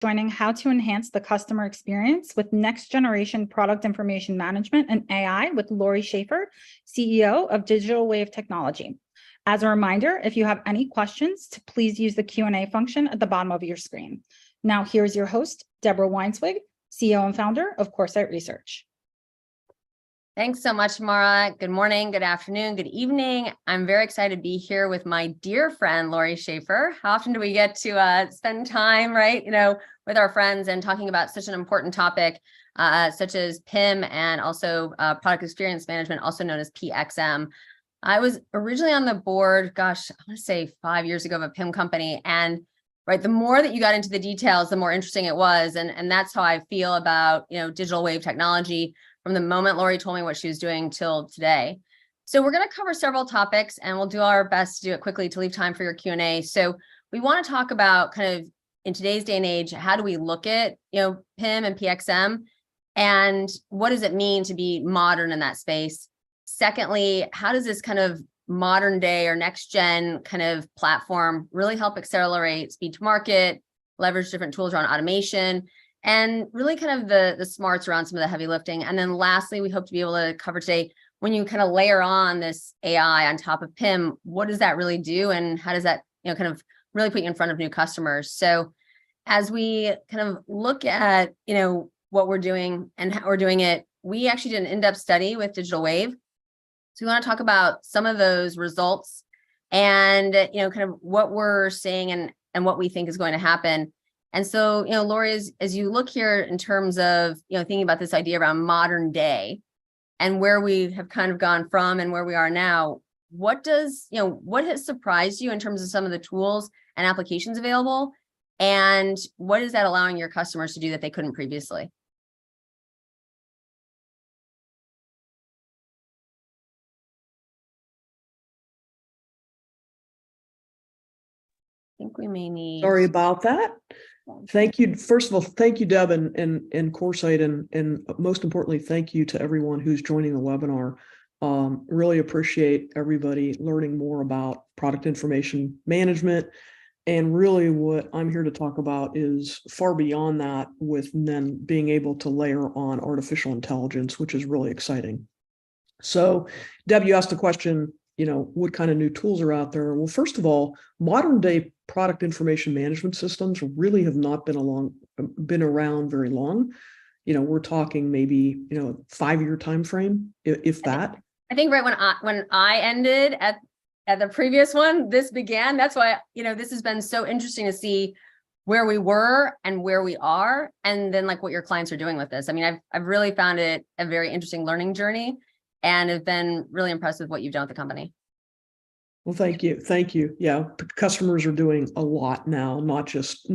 joining How to Enhance the Customer Experience with Next Generation Product Information Management and AI with Lori Schaefer, CEO of Digital Wave Technology. As a reminder, if you have any questions, please use the Q&A function at the bottom of your screen. Now, here's your host, Deborah Weinswig, CEO and founder of Coresight Research. Thanks so much, Mara. Good morning, good afternoon, good evening. I'm very excited to be here with my dear friend, Lori Schaefer. How often do we get to spend time, right, with our friends and talking about such an important topic, such as PIM and also product experience management, also known as PXM. I was originally on the board, gosh, I want to say 5 years ago of a PIM company. And right, the more that you got into the details, the more interesting it was. And that's how I feel about, digital wave technology from the moment Lori told me what she was doing till today. So we're going to cover several topics and we'll do our best to do it quickly to leave time for your Q&A. So we want to talk about kind of in today's day and age, how do we look at, PIM and PXM and what does it mean to be modern in that space? Secondly, how does this kind of modern day or next gen kind of platform really help accelerate speed to market, leverage different tools around automation, and really kind of the smarts around some of the heavy lifting. And then lastly, we hope to be able to cover today, when you kind of layer on this AI on top of PIM, what does that really do? And how does that, kind of really put you in front of new customers? So as we kind of look at, what we're doing and how we're doing it, we actually did an in-depth study with Digital Wave. So we want to talk about some of those results and, kind of what we're seeing and what we think is going to happen. And so, Lori, as you look here in terms of, thinking about this idea around modern day and where we have kind of gone from and where we are now, what has surprised you in terms of some of the tools and applications available? And what is that allowing your customers to do that they couldn't previously? I think we may need... Sorry about that. Thank you. First of all, thank you, Deb and Coresight, and most importantly, thank you to everyone who's joining the webinar. Really appreciate everybody learning more about product information management. And really what I'm here to talk about is far beyond that, with then being able to layer on artificial intelligence, which is really exciting. So, Deb, you asked the question, what kind of new tools are out there? Well, first of all, modern day product information management systems really have not been around very long. We're talking maybe, 5-year time frame, if that. I think right when I ended at the previous one, this began. That's why, this has been so interesting to see where we were and where we are, and then like what your clients are doing with this. I mean, I've really found it a very interesting learning journey, and have been really impressed with what you've done with the company. Well, thank you. Thank you. Yeah, customers are doing a lot now, not just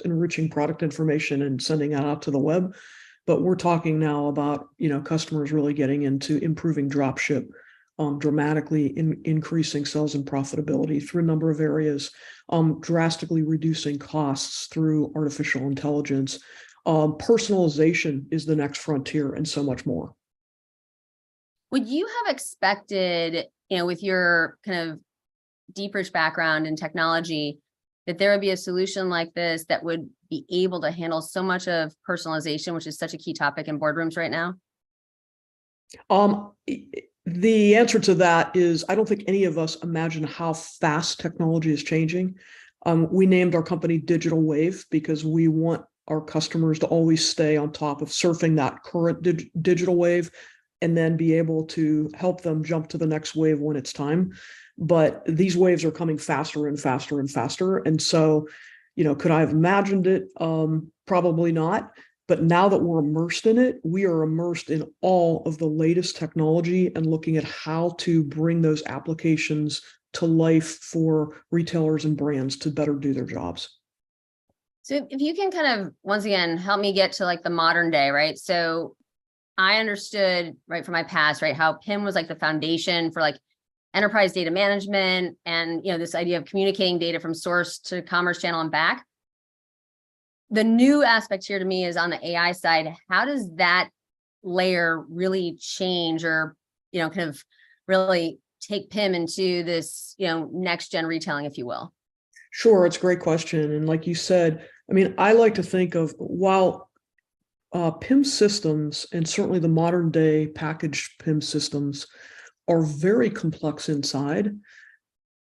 enriching product information and sending that out to the web, but we're talking now about, customers really getting into improving dropship, dramatically increasing sales and profitability through a number of areas, drastically reducing costs through artificial intelligence. Personalization is the next frontier, and so much more. Would you have expected, with your kind of deep, rich background in technology, that there would be a solution like this that would be able to handle so much of personalization, which is such a key topic in boardrooms right now? The answer to that is, I don't think any of us imagine how fast technology is changing. We named our company Digital Wave because we want our customers to always stay on top of surfing that current digital wave, and then be able to help them jump to the next wave when it's time. But these waves are coming faster and faster and faster. And so, could I have imagined it? Probably not. But now that we're immersed in it, we are immersed in all of the latest technology and looking at how to bring those applications to life for retailers and brands to better do their jobs. So if you can kind of, once again, help me get to like the modern day, right? So I understood right from my past, right, how PIM was like the foundation for like enterprise data management and, this idea of communicating data from source to commerce channel and back. The new aspect here to me is on the AI side. How does that layer really change or, kind of really take PIM into this, next gen retailing, if you will? Sure, it's a great question. And like you said, I mean, I like to think of, while PIM systems, and certainly the modern day packaged PIM systems, are very complex inside,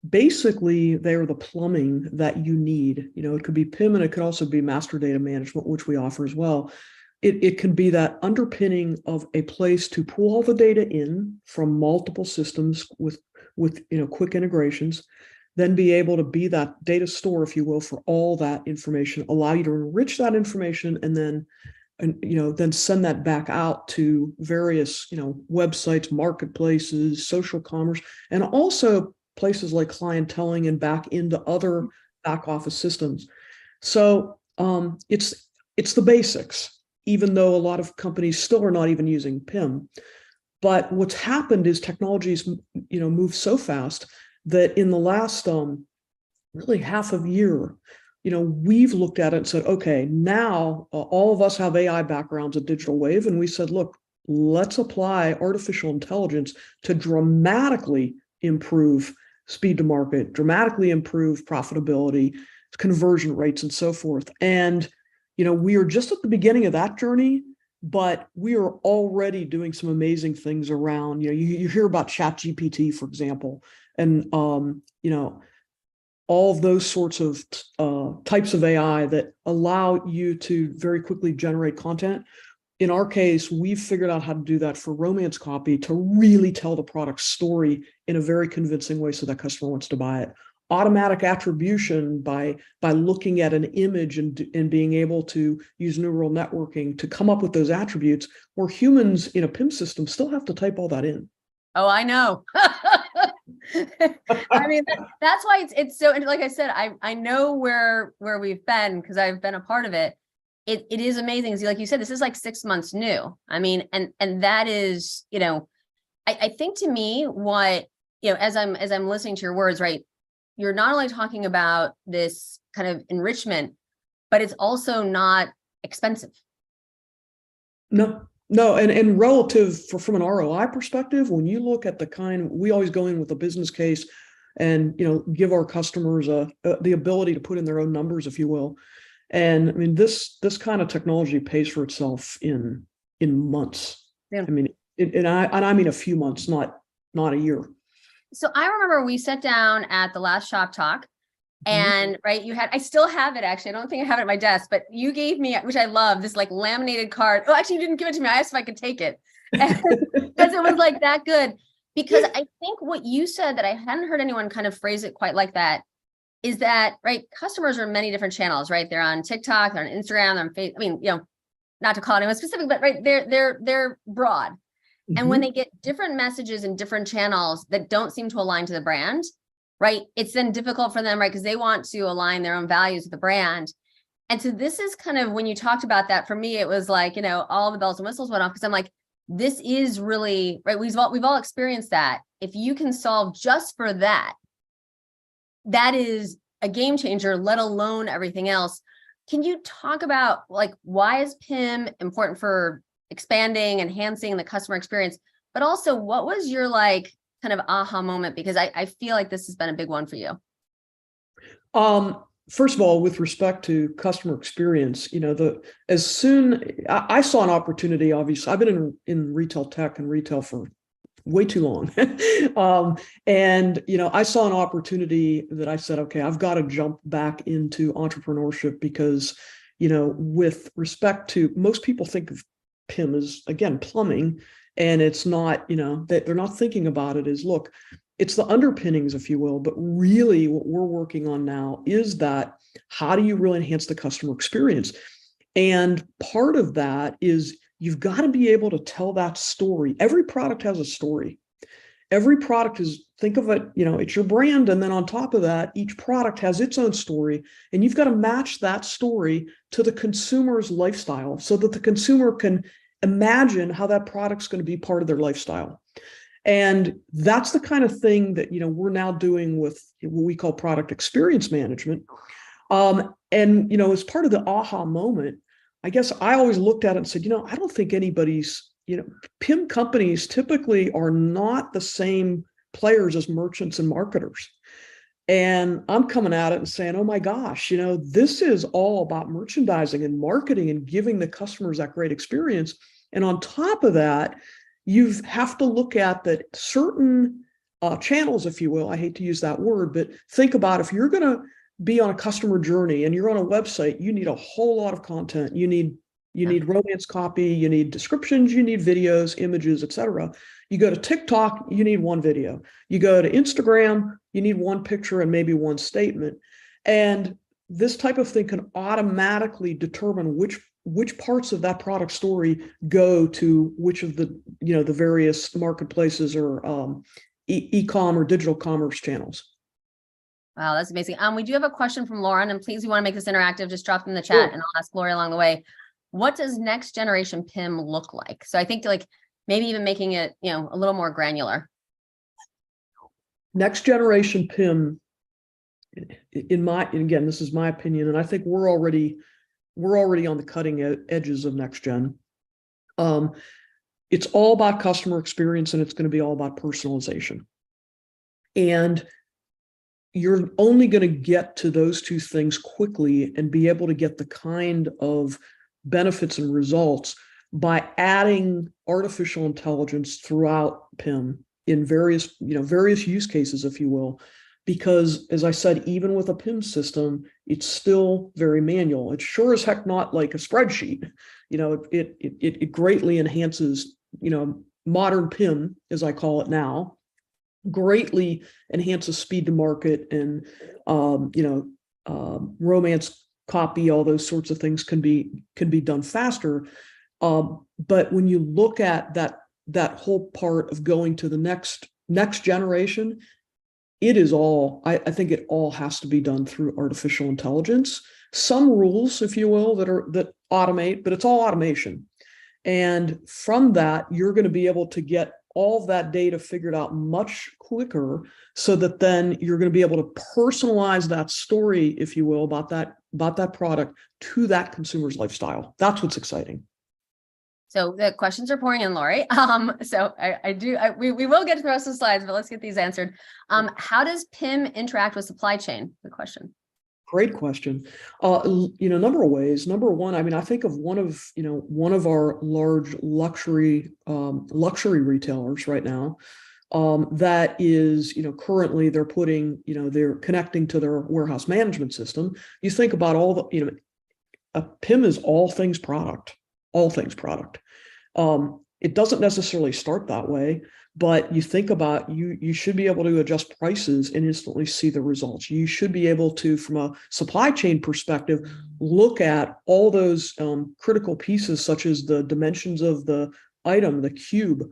basically they're the plumbing that you need. It could be PIM, and it could also be master data management, which we offer as well. It can be that underpinning of a place to pull all the data in from multiple systems with quick integrations, then be able to be that data store, if you will, for all that information, allow you to enrich that information, and then send that back out to various websites, marketplaces, social commerce, and also places like clienteling, and back into other back office systems. So it's the basics, even though a lot of companies still are not even using PIM. But what's happened is technology's moved so fast that in the last really half of year, we've looked at it and said, okay, now all of us have AI backgrounds at Digital Wave, and we said, look, let's apply artificial intelligence to dramatically improve speed to market, dramatically improve profitability, conversion rates, and so forth. And we are just at the beginning of that journey, but we are already doing some amazing things around, you hear about ChatGPT, for example, and all of those sorts of types of AI that allow you to very quickly generate content. In our case, we've figured out how to do that for romance copy to really tell the product story in a very convincing way so that customer wants to buy it. Automatic attribution by looking at an image and being able to use neural networking to come up with those attributes, where humans in a PIM system still have to type all that in. Oh, I know. I mean, that's why it's so, like I said, I know where we've been, because I've been a part of it. It is amazing. Like you said, this is like 6 months new. I mean, and that is, I think, to me, what, as I'm listening to your words, right, you're not only talking about this kind of enrichment, but it's also not expensive. No, and relative from an ROI perspective, when you look at we always go in with a business case and give our customers the ability to put in their own numbers, if you will. And I mean, this kind of technology pays for itself in months. Yeah. I mean, I mean a few months, not a year. So I remember we sat down at the last Shop Talk, and right, I still have it, actually. I don't think I have it at my desk, but you gave me, which I love, this like laminated card. Oh, actually, you didn't give it to me. I asked if I could take it because it was like that good. Because I think what you said, that I hadn't heard anyone kind of phrase it quite like that, is that, right, customers are in many different channels, right? They're on TikTok, they're on Instagram, they're on Facebook. I mean, not to call anyone specific, but right, they're broad. And when they get different messages in different channels that don't seem to align to the brand, right, it's then difficult for them, right, because they want to align their own values with the brand. And so this is kind of, when you talked about that, for me, it was like, all the bells and whistles went off, because I'm like, this is really, right, we've all experienced that. If you can solve just for that, that is a game changer, let alone everything else. Can you talk about, like, why is PIM important for expanding, enhancing the customer experience, but also what was your like kind of aha moment? Because I feel like this has been a big one for you. First of all, with respect to customer experience, I saw an opportunity. Obviously, I've been in retail tech and retail for way too long. And I saw an opportunity that I said, okay, I've got to jump back into entrepreneurship, because with respect to, most people think of PIM as, again, plumbing, and it's not, that they're not thinking about it as, look, it's the underpinnings, if you will, but really what we're working on now is that, how do you really enhance the customer experience? And part of that is you've got to be able to tell that story. Every product has a story. Every product is, think of it, it's your brand. And then on top of that, each product has its own story. And you've got to match that story to the consumer's lifestyle, so that the consumer can imagine how that product's going to be part of their lifestyle. And that's the kind of thing that, we're now doing with what we call product experience management. And, as part of the aha moment, I guess I always looked at it and said, I don't think anybody's, PIM companies typically are not the same players as merchants and marketers. And I'm coming at it and saying, oh my gosh, this is all about merchandising and marketing and giving the customers that great experience. And on top of that, you have to look at that certain channels, if you will. I hate to use that word, but think about if you're going to be on a customer journey and you're on a website, you need a whole lot of content. You need romance copy, you need descriptions, you need videos, images, etc. You go to TikTok, you need one video. You go to Instagram, you need one picture and maybe one statement. And this type of thing can automatically determine which parts of that product story go to which of the various marketplaces or e-com or digital commerce channels. Wow, that's amazing. We do have a question from Lauren, and please, we want to make this interactive. Just drop it in the chat, and I'll ask Lori along the way. What does next generation PIM look like? So I think maybe even making it, a little more granular. Next generation PIM, again, this is my opinion, and I think we're already on the cutting edges of next gen. It's all about customer experience, and it's going to be all about personalization. And you're only going to get to those two things quickly and be able to get the kind of benefits and results by adding artificial intelligence throughout PIM in various use cases, if you will, because as I said, even with a PIM system, it's still very manual. It's sure as heck not like a spreadsheet. It greatly enhances, modern PIM, as I call it now, greatly enhances speed to market, and romance copy, all those sorts of things can be done faster. But when you look at that whole part of going to the next generation, it is all, I think it all has to be done through artificial intelligence. Some rules, if you will, that automate, but it's all automation. And from that, you're going to be able to get all of that data figured out much quicker, so that then you're going to be able to personalize that story, if you will, about that product to that consumer's lifestyle. That's what's exciting. So the questions are pouring in, Lori. So we will get to the rest of the slides, but let's get these answered. How does PIM interact with supply chain? Good question. Great question. Number of ways. Number one, I think of one of our large luxury retailers right now, that is, currently they're connecting to their warehouse management system. You think about all the, a PIM is all things product. It doesn't necessarily start that way, but you think about, you should be able to adjust prices and instantly see the results. You should be able to, from a supply chain perspective, look at all those critical pieces, such as the dimensions of the item, the cube,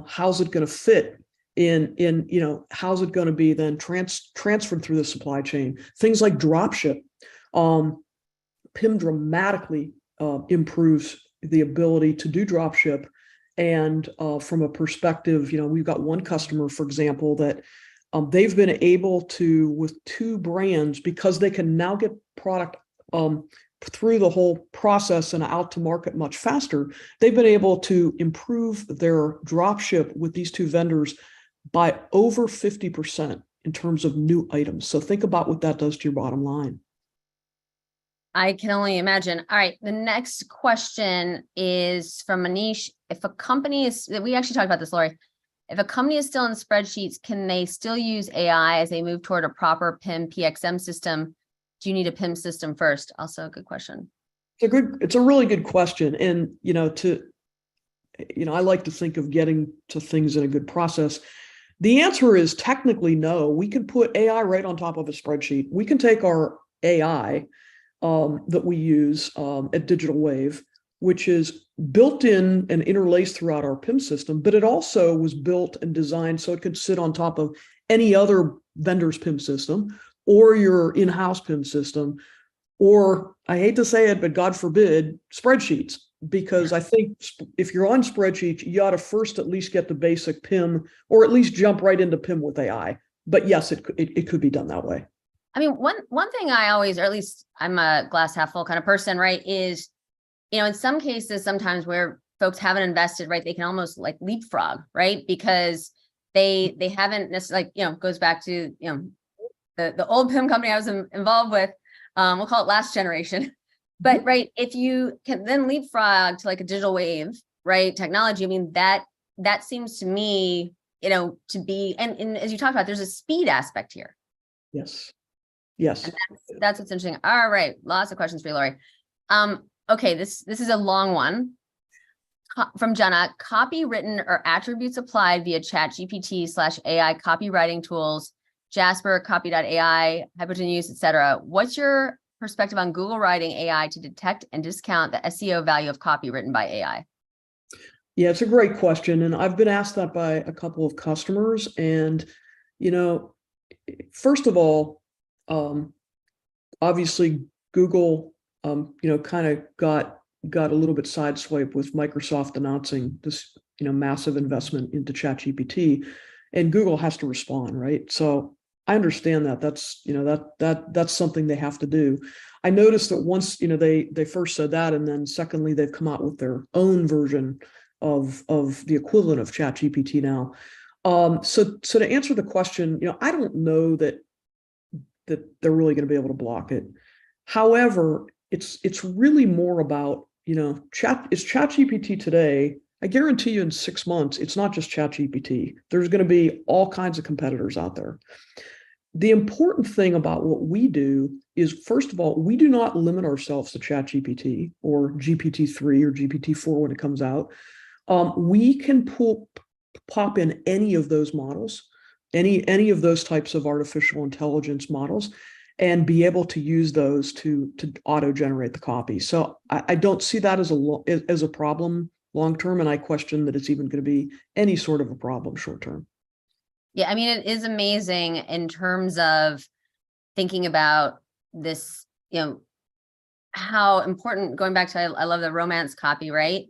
how's it going to fit in, how's it going to be then transferred through the supply chain. Things like drop ship. PIM dramatically improves the ability to do drop ship. And from a perspective, we've got one customer, for example, that they've been able to, with 2 brands, because they can now get product through the whole process and out to market much faster, they've been able to improve their drop ship with these 2 vendors by over 50% in terms of new items. So think about what that does to your bottom line. I can only imagine. All right. The next question is from Manish. If a company is, we actually talked about this, Lori. If a company is still in spreadsheets, can they still use AI as they move toward a proper PIM PXM system? Do you need a PIM system first? Also a good question. It's a really good question. And, I like to think of getting to things in a good process. The answer is technically no. We can put AI right on top of a spreadsheet. We can take our AI that we use at Digital Wave, which is built in and interlaced throughout our PIM system, but it also was built and designed so it could sit on top of any other vendor's PIM system or your in-house PIM system, or, I hate to say it, but God forbid, spreadsheets. Because I think if you're on spreadsheets, you ought to first at least get the basic PIM, or at least jump right into PIM with AI. But yes, it could be done that way. I mean, one thing I always, or at least I'm a glass half full kind of person, right, is, in some cases, sometimes where folks haven't invested, right, they can almost like leapfrog, right, because they haven't necessarily, goes back to, the old PIM company I was involved with, we'll call it last generation. But right, if you can then leapfrog to like a digital wave, right, technology, I mean, that seems to me, to be, and as you talked about, there's a speed aspect here. Yes. Yes. And that's what's interesting. All right, lots of questions for you, Lori. Okay, this is a long one. From Jenna: copy written or attributes applied via ChatGPT/AI copywriting tools, Jasper, Copy.ai, Hypotenuse, etc. What's your perspective on Google writing AI to detect and discount the SEO value of copy written by AI? Yeah, it's a great question. And I've been asked that by a couple of customers. And, first of all, obviously Google, kind of got a little bit sideswiped with Microsoft announcing this, massive investment into ChatGPT, and Google has to respond, right? So I understand that that's something they have to do. I noticed that once, they first said that, and then secondly, they've come out with their own version of the equivalent of ChatGPT now. So to answer the question, I don't know that they're really going to be able to block it. However, it's really more about, it's ChatGPT today. I guarantee you in 6 months, it's not just ChatGPT. There's going to be all kinds of competitors out there. The important thing about what we do is, first of all, we do not limit ourselves to ChatGPT or GPT-3 or GPT-4 when it comes out. We can pop in any of those models, any of those types of artificial intelligence models, and be able to use those to auto-generate the copy. So I don't see that as a problem long-term, and I question that it's even going to be any sort of a problem short-term. Yeah, I mean, it is amazing in terms of thinking about this, how important, going back to, I love the romance copy, right?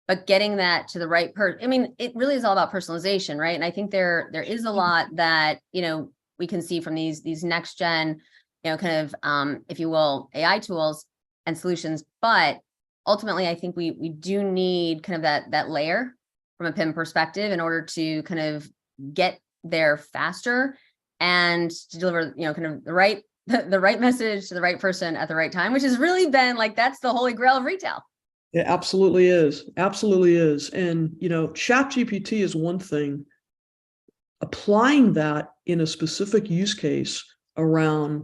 But getting that to the right person. I mean, it really is all about personalization, right? And I think there is a lot that, we can see from these next gen, kind of, if you will, AI tools and solutions. But ultimately, I think we do need kind of that layer from a PIM perspective in order to kind of get there faster and to deliver, kind of the right message to the right person at the right time, which has really been like, that's the holy grail of retail. It absolutely is. Absolutely is. And, ChatGPT is one thing. Applying that in a specific use case around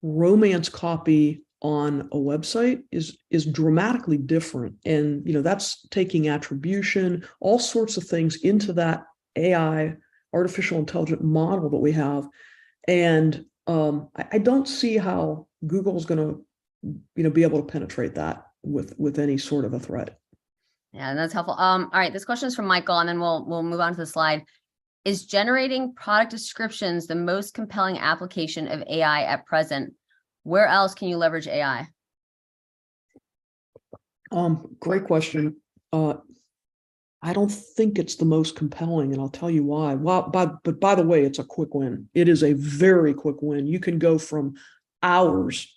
romance copy on a website is dramatically different. And, that's taking attribution, all sorts of things into that AI, artificial intelligent model that we have. And I don't see how Google's going to, be able to penetrate that with any sort of a threat. Yeah, that's helpful. All right, this question is from Michael, and then we'll move on to the slide. Is generating product descriptions the most compelling application of AI at present? Where else can you leverage AI? Great question. I don't think it's the most compelling, and I'll tell you why. But by the way, it's a quick win. It is a very quick win. You can go from hours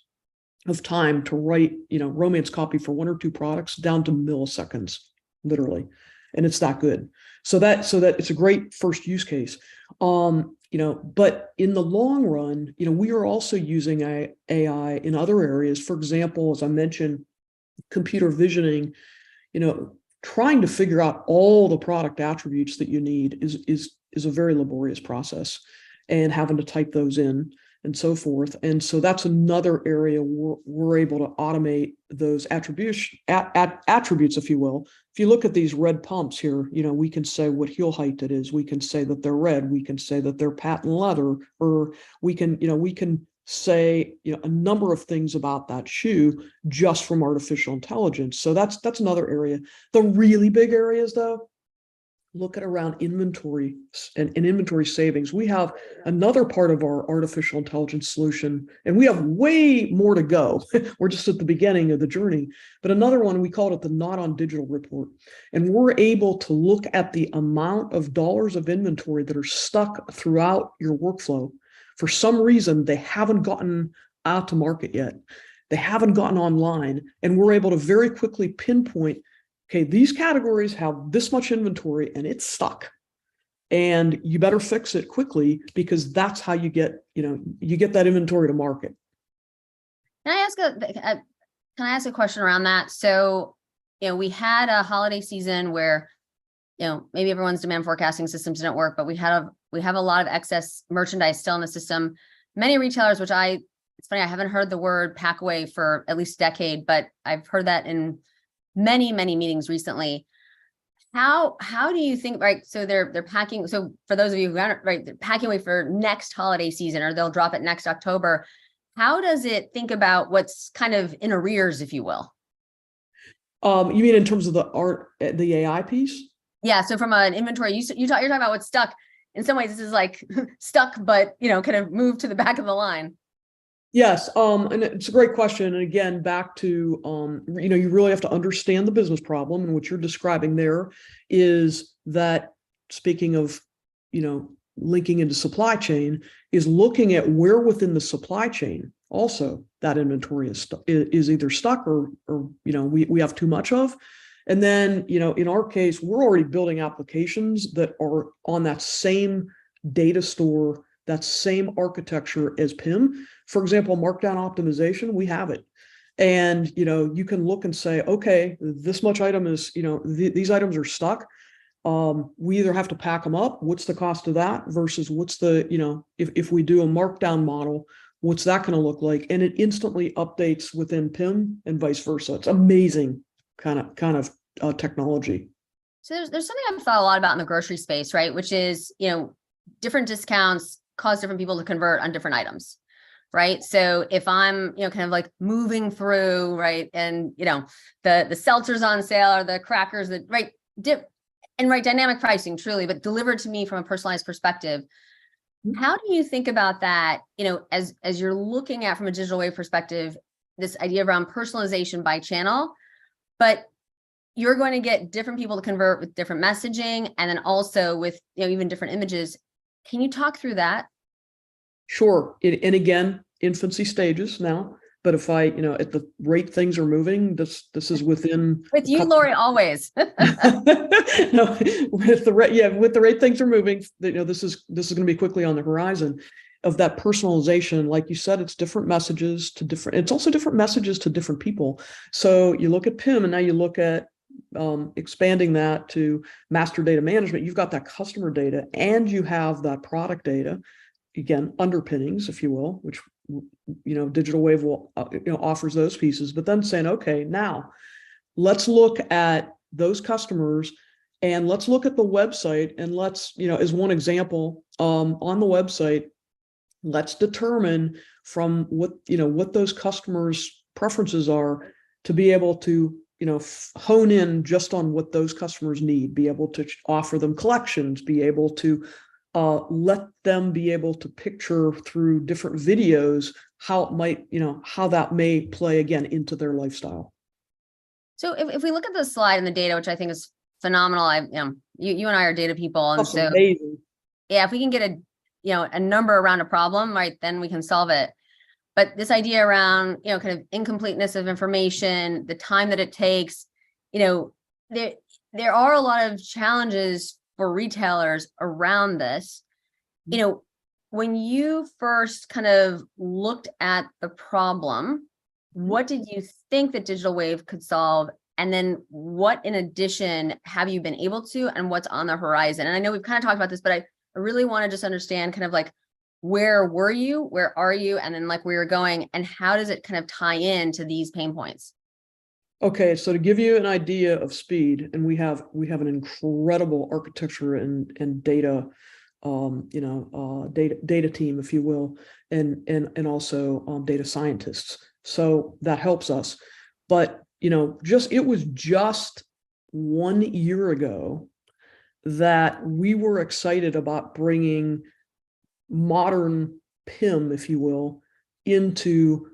of time to write, romance copy for 1 or 2 products down to milliseconds, literally, and it's that good. So that it's a great first use case. But in the long run, we are also using AI in other areas. For example, as I mentioned, computer visioning, trying to figure out all the product attributes that you need is a very laborious process, and having to type those in and so forth. And so that's another area where we're able to automate those attributes, if you will. If you look at these red pumps here, we can say what heel height it is. We can say that they're red. We can say that they're patent leather, or we can say, a number of things about that shoe just from artificial intelligence. So that's another area. The really big areas, though, look at around inventory and inventory savings. We have another part of our artificial intelligence solution, and we have way more to go. We're just at the beginning of the journey. But another one, we call it the Not on Digital report. And we're able to look at the amount of dollars of inventory that are stuck throughout your workflow. For some reason, they haven't gotten out to market yet. They haven't gotten online. And we're able to very quickly pinpoint, okay, these categories have this much inventory and it's stuck. and you better fix it quickly, because that's how you get that inventory to market. Can I ask a question around that? So, we had a holiday season where, maybe everyone's demand forecasting systems didn't work, but we have a lot of excess merchandise still in the system. Many retailers, it's funny, I haven't heard the word pack away for at least a decade, but I've heard that in many, many meetings recently. How do you think, right? So they're packing. So for those of you who aren't, right, they're packing away for next holiday season, or they'll drop it next October. How does it think about what's kind of in arrears, if you will? You mean in terms of the AI piece? Yeah. So from an inventory, you're talking about what's stuck. In some ways, this is like stuck, but kind of moved to the back of the line. Yes, and it's a great question. And again, back to you really have to understand the business problem, and what you're describing there is that, speaking of linking into supply chain, is looking at where within the supply chain also that inventory is either stuck or we have too much of. And then in our case, we're already building applications that are on that same data store, that same architecture as PIM. For example, markdown optimization, we have it. And, you can look and say, okay, this much item is, these items are stuck. We either have to pack them up. What's the cost of that versus what's the, if we do a markdown model, what's that going to look like? And it instantly updates within PIM and vice versa. It's amazing kind of technology. So there's something I've thought a lot about in the grocery space, right? Which is, different discounts cause different people to convert on different items, right? So if I'm, kind of like moving through, right, and the seltzers on sale, or the crackers that, right, dynamic pricing, truly, but delivered to me from a personalized perspective. How do you think about that? As you're looking at from a Digital Wave perspective, this idea around personalization by channel, but you're going to get different people to convert with different messaging, and then also with even different images. Can you talk through that? Sure. And again, infancy stages now, but if I, at the rate things are moving, this is within. With you, Lori, always. No, with the rate things are moving, this is going to be quickly on the horizon of that personalization. Like you said, it's different messages to different. It's also different messages to different people. So you look at PIM, and now you look at expanding that to master data management. You've got that customer data, and you have that product data, again, underpinnings, if you will, which Digital Wave will offers those pieces. But then saying, okay, now let's look at those customers, and let's look at the website, and let's as one example, on the website, let's determine from what those customers' preferences are, to be able to hone in just on what those customers need, be able to offer them collections, be able to let them be able to picture through different videos how it might, how that may play again into their lifestyle. So if we look at the slide and the data, which I think is phenomenal, you and I are data people, and That's amazing. Yeah, if we can get a number around a problem, right, then we can solve it. But this idea around, kind of incompleteness of information, the time that it takes, there are a lot of challenges for retailers around this. When you first kind of looked at the problem, what did you think that Digital Wave could solve? And then what, in addition, have you been able to, and what's on the horizon? And I know we've kind of talked about this, but I really want to just understand kind of like, where were you, where are you, and then like where you're going, and how does it kind of tie into these pain points? Okay, so to give you an idea of speed, and we have an incredible architecture and data, data team, if you will, and also data scientists. So that helps us. But it was just 1 year ago that we were excited about bringing modern PIM, if you will, into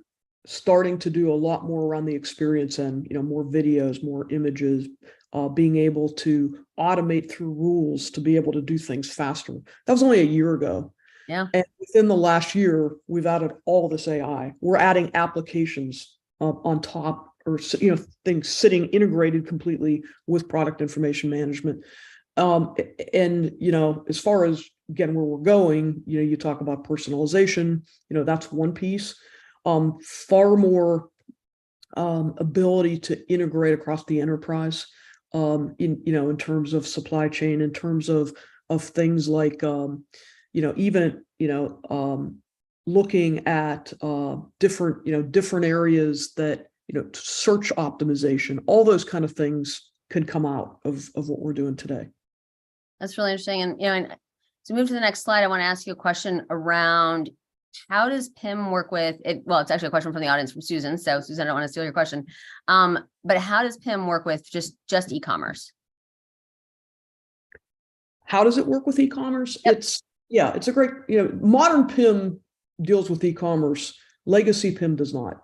starting to do a lot more around the experience end, more videos, more images, being able to automate through rules to be able to do things faster. That was only a year ago. Yeah. And within the last year, we've added all this AI. We're adding applications on top, or things sitting integrated completely with product information management. And, as far as, again, where we're going, you talk about personalization, that's one piece. Far more ability to integrate across the enterprise, in terms of supply chain, in terms of things like, even, looking at different areas that, search optimization, all those kind of things can come out of what we're doing today. That's really interesting. And, and to move to the next slide, I want to ask you a question around how does PIM work with it? Well, it's actually a question from the audience from Susan. So Susan, I don't want to steal your question. But how does PIM work with just e-commerce? How does it work with e-commerce? Yep. It's a great, modern PIM deals with e-commerce. Legacy PIM does not.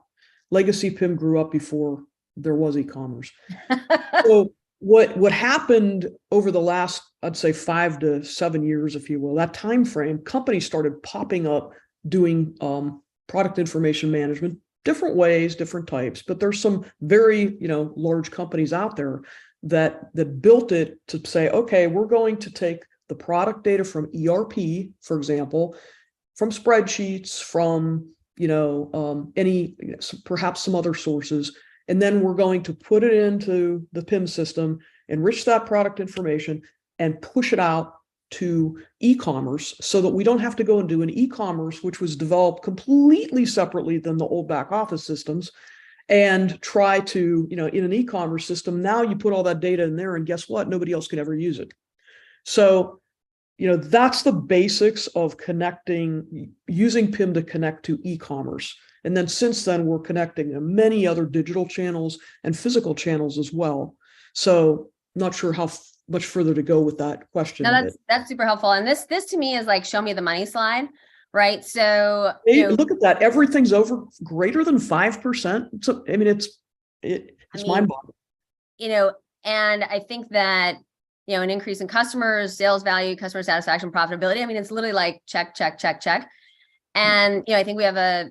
Legacy PIM grew up before there was e-commerce. So what happened over the last, I'd say 5 to 7 years, if you will, that time frame, companies started popping up doing product information management, different ways, different types, but there's some very, large companies out there that built it to say, okay, we're going to take the product data from ERP, for example, from spreadsheets, from, perhaps some other sources, and then we're going to put it into the PIM system, enrich that product information, and push it out to e-commerce so that we don't have to go and do an e-commerce, which was developed completely separately than the old back office systems, and try to, in an e-commerce system, now you put all that data in there and guess what? Nobody else can ever use it. So, that's the basics of using PIM to connect to e-commerce. And then since then, we're connecting to many other digital channels and physical channels as well. So not sure how much further to go with that question. No, that's super helpful. And this to me is like, show me the money slide, right? So look at that. Everything's over greater than 5%. So, it's mind-boggling. And I think that, an increase in customers, sales value, customer satisfaction, profitability. It's literally like check, check, check, check. And, I think we have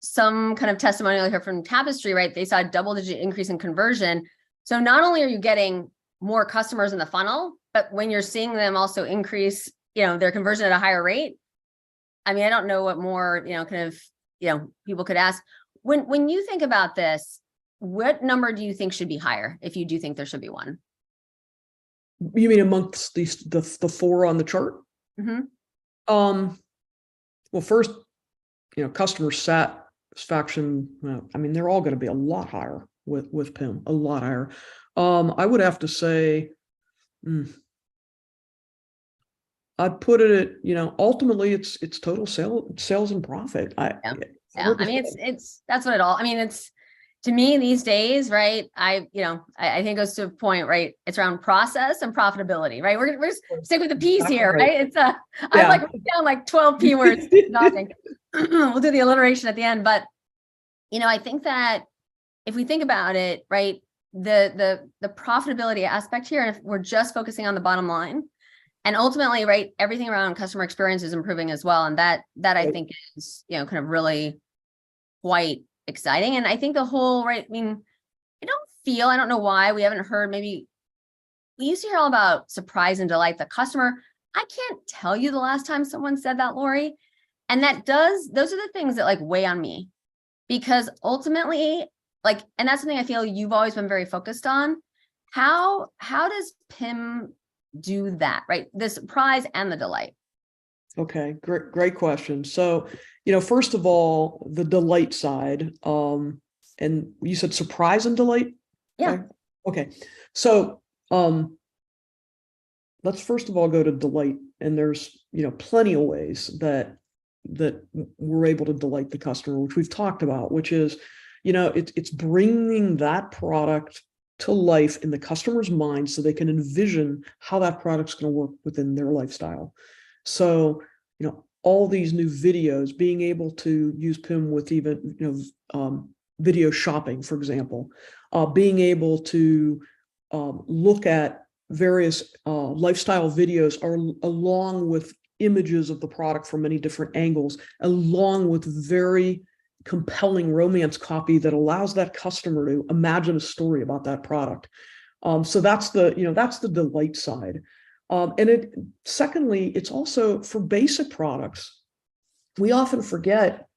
some kind of testimonial here from Tapestry, right? They saw a double-digit increase in conversion. So not only are you getting more customers in the funnel, but when you're seeing them also increase, their conversion at a higher rate. I don't know what more, people could ask. When you think about this, what number do you think should be higher if you do think there should be one? You mean amongst the 4 on the chart? Mm-hmm. Well, first, customer satisfaction, they're all going to be a lot higher with PIM, a lot higher. I would have to say, I'd put it at, ultimately it's total sales and profit. It's that's what it all, it's, to me these days, right? I think it goes to a point, right? It's around process and profitability, right? We're stick with the P's here, right? It's I like write down like 12 P words. We'll do the alliteration at the end, but I think that if we think about it, right, the profitability aspect here, and if we're just focusing on the bottom line, and ultimately, right, everything around customer experience is improving as well, and that I think is kind of really quite exciting. And I think the whole, right, I don't know why we haven't heard, maybe we used to hear all about surprise and delight the customer. I can't tell you the last time someone said that, Lori. And those are the things that like weigh on me, because ultimately, and that's something I feel you've always been very focused on. How does PIM do that, right? The surprise and the delight. Okay, great question. So, first of all, the delight side, and you said surprise and delight? Yeah. Okay. So, let's first of all go to delight, and there's, plenty of ways that we're able to delight the customer, which we've talked about, which is, it's bringing that product to life in the customer's mind so they can envision how that product's going to work within their lifestyle. So, all these new videos, being able to use PIM with even, video shopping, for example, being able to look at various lifestyle videos along with images of the product from many different angles, along with very compelling romance copy that allows that customer to imagine a story about that product. So that's that's the delight side. Secondly, it's also for basic products. We often forget,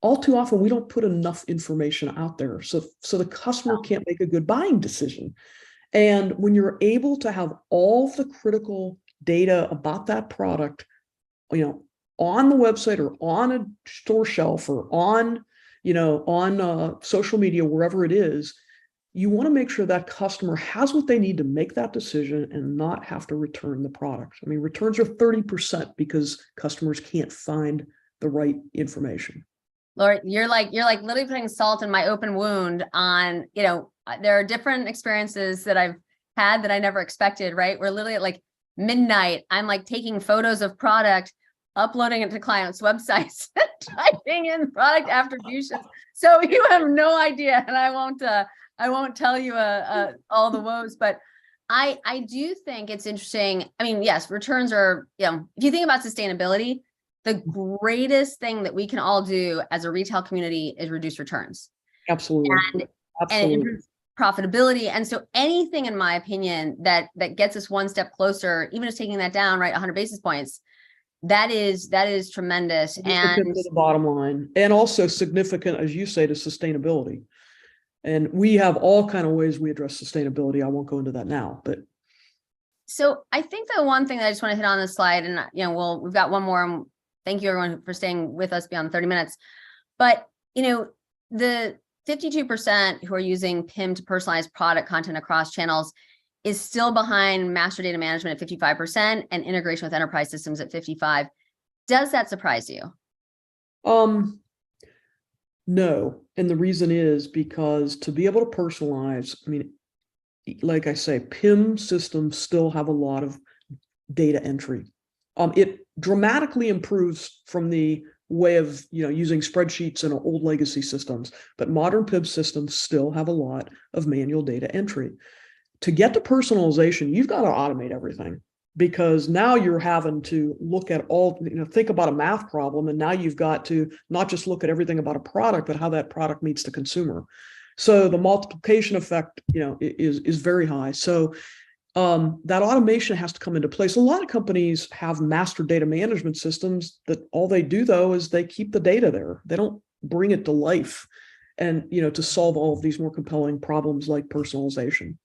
all too often we don't put enough information out there. So the customer can't make a good buying decision. And when you're able to have all the critical data about that product, on the website or on a store shelf or on social media, wherever it is, you want to make sure that customer has what they need to make that decision and not have to return the product. I mean, returns are 30% because customers can't find the right information. Lori, you're like literally putting salt in my open wound on, there are different experiences that I've had that I never expected, right? We're literally at like midnight. I'm like taking photos of product, uploading it to clients' websites, typing in product attributions. So you have no idea, and I won't tell you all the woes, but I do think it's interesting. I mean, yes, returns are, if you think about sustainability, the greatest thing that we can all do as a retail community is reduce returns. Absolutely. And improve profitability. And so anything, in my opinion, that gets us one step closer, even just taking that down, right, 100 basis points, that is tremendous. And to the bottom line, and also significant, as you say, to sustainability. And we have all kind of ways we address sustainability. I won't go into that now, but. So I think the one thing that I just want to hit on this slide, and we've got one more. Thank you everyone for staying with us beyond 30 minutes. But the 52% who are using PIM to personalize product content across channels is still behind master data management at 55% and integration with enterprise systems at 55%. Does that surprise you? No. And the reason is because to be able to personalize, I mean, like I say, PIM systems still have a lot of data entry. It dramatically improves from the way of using spreadsheets and old legacy systems, but modern PIM systems still have a lot of manual data entry. To get to personalization, you've got to automate everything, because now you're having to look at think about a math problem, and now you've got to not just look at everything about a product, but how that product meets the consumer. So the multiplication effect, is very high. So that automation has to come into place. A lot of companies have master data management systems that all they do, though, is they keep the data there. They don't bring it to life and, to solve all of these more compelling problems like personalization.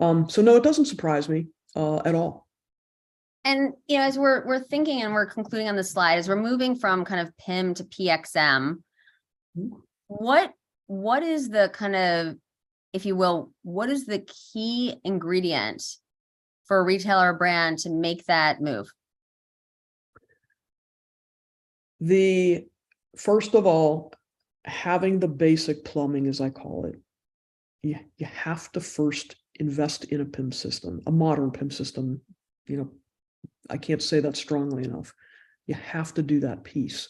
So no, it doesn't surprise me at all. And, as we're thinking and we're concluding on the slide, as we're moving from kind of PIM to PXM, what is the kind of, if you will, what is the key ingredient for a retailer or brand to make that move? First of all, having the basic plumbing, as I call it, you have to first invest in a PIM system, a modern PIM system. I can't say that strongly enough. You have to do that piece.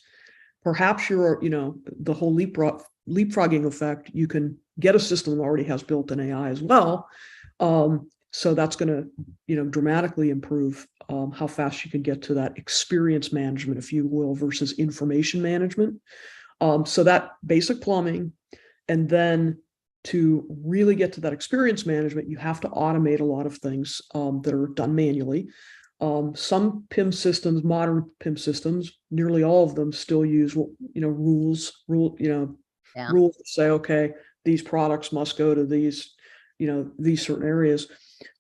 Perhaps the whole leapfrogging effect, you can get a system that already has built-in AI as well. So that's going to, dramatically improve how fast you can get to that experience management, if you will, versus information management. So that basic plumbing, and then to really get to that experience management, you have to automate a lot of things that are done manually. Some PIM systems, modern PIM systems, nearly all of them still use, rules to say, okay, these products must go to these certain areas.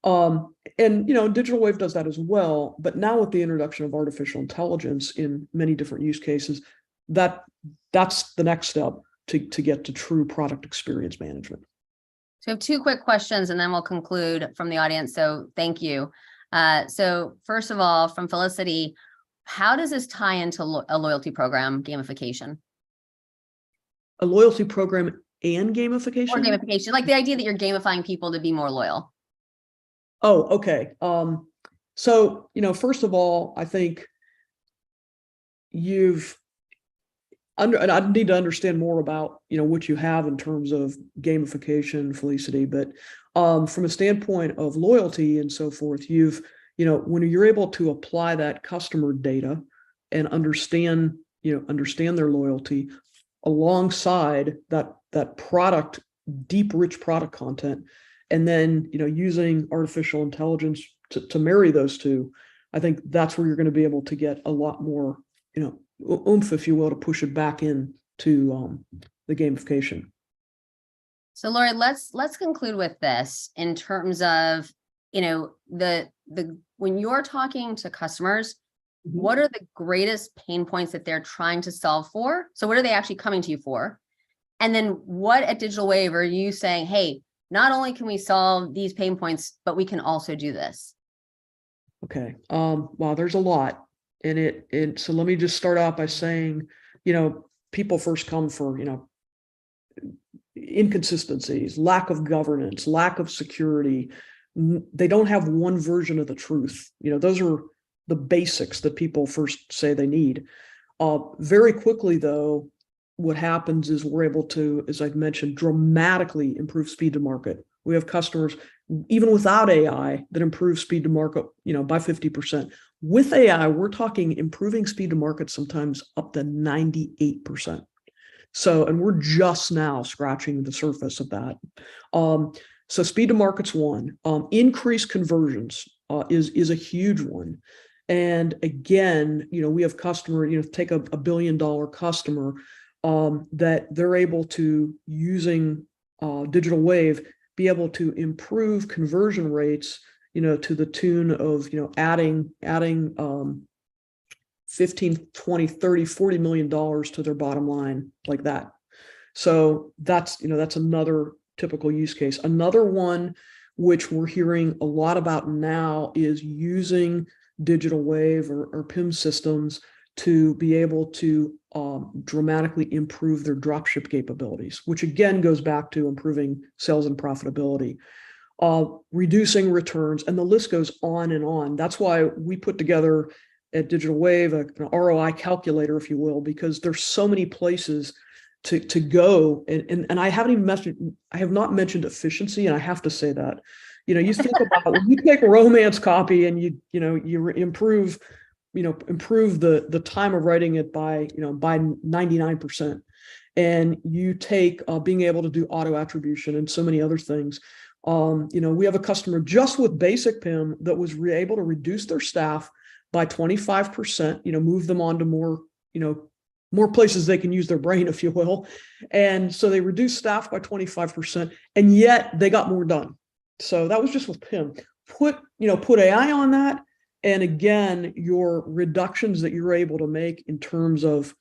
And Digital Wave does that as well. But now with the introduction of artificial intelligence in many different use cases, that's the next step to get to true product experience management. So we have two quick questions and then we'll conclude from the audience. So thank you. So first of all, from Felicity, how does this tie into a loyalty program gamification? A loyalty program and gamification? Or gamification, like the idea that you're gamifying people to be more loyal. Oh, okay. So, first of all, I think and I need to understand more about, what you have in terms of gamification, Felicity, but from a standpoint of loyalty and so forth, when you're able to apply that customer data and understand their loyalty alongside that product, deep, rich product content, And then, using artificial intelligence to marry those two, I think that's where you're going to be able to get a lot more, oomph, if you will, to push it back in to the gamification. So Lori, let's conclude with this in terms of, the when you're talking to customers, what are the greatest pain points that they're trying to solve for? So what are they actually coming to you for? And then what at Digital Wave are you saying, hey, not only can we solve these pain points, but we can also do this? Okay. Wow, there's a lot in it. So let me just start out by saying, people first come for, inconsistencies, lack of governance, lack of security. They don't have one version of the truth. Those are the basics that people first say they need. Very quickly, though, what happens is we're able to, as I've mentioned, dramatically improve speed to market. We have customers, even without AI, that improve speed to market, by 50%. With AI, we're talking improving speed to market sometimes up to 98%. So, and we're just now scratching the surface of that. So speed to market's one. Increased conversions is a huge one. And again, we have customer, take a $1 billion customer that they're able to, using Digital Wave, be able to improve conversion rates, to the tune of, adding 15, 20, 30, $40 million to their bottom line like that. So that's another typical use case. Another one, which we're hearing a lot about now, is using Digital Wave or PIM systems to be able to dramatically improve their dropship capabilities, which again goes back to improving sales and profitability, reducing returns, and the list goes on and on. That's why we put together at Digital Wave an ROI calculator, if you will, because there's so many places to go. And I haven't even mentioned, I have not mentioned efficiency, and I have to say that. You think about when you take a romance copy and you improve the time of writing it by 99%, and you take being able to do auto attribution and so many other things. We have a customer just with basic PIM that was able to reduce their staff by 25%, move them on to more places they can use their brain, if you will. And so they reduced staff by 25%, and yet they got more done. So that was just with PIM. Put AI on that, and again, your reductions that you're able to make in terms of,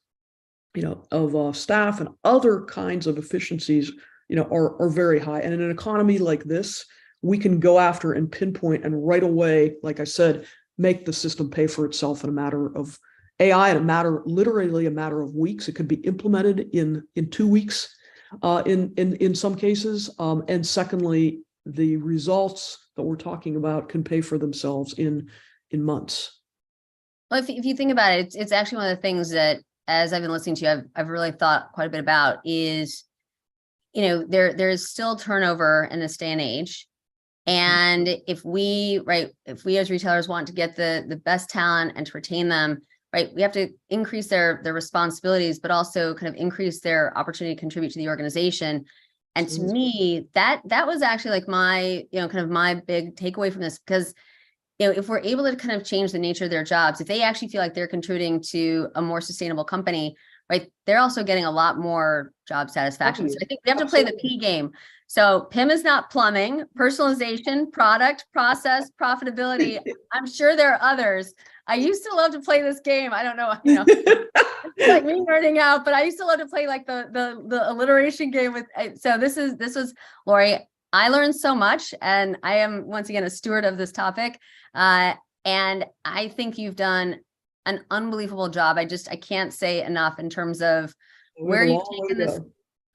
staff and other kinds of efficiencies, are very high. And in an economy like this, we can go after and pinpoint and right away, like I said, make the system pay for itself in a matter of AI, literally a matter of weeks. It could be implemented in 2 weeks in some cases. And secondly, the results that we're talking about can pay for themselves in months. Well, if you think about it, it's actually one of the things that, as I've been listening to you, I've really thought quite a bit about is, there's still turnover in this day and age. And if we as retailers want to get the best talent and to retain them, right, we have to increase their responsibilities, but also kind of increase their opportunity to contribute to the organization. And to me, that was actually like my, kind of my big takeaway from this, because, if we're able to kind of change the nature of their jobs, if they actually feel like they're contributing to a more sustainable company, right, they're also getting a lot more job satisfaction. So I think we have to play the P game. So PIM is not plumbing, personalization, product, process, profitability. I'm sure there are others. I used to love to play this game. I don't know, it's like me nerding out, but I used to love to play like the alliteration game with. So this was Lori. I learned so much, and I am once again a steward of this topic. And I think you've done an unbelievable job. I can't say enough in terms of where you've taken this.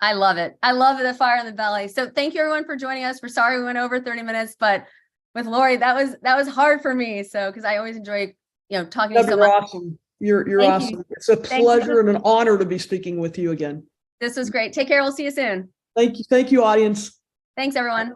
I love it. I love the fire in the belly. So thank you everyone for joining us. We're sorry we went over 30 minutes, but with Lori, that was hard for me. So, because I always enjoy, talking to you so much. Awesome. You're awesome. It's a pleasure and an honor to be speaking with you again. This was great. Take care. We'll see you soon. Thank you. Thank you, audience. Thanks, everyone.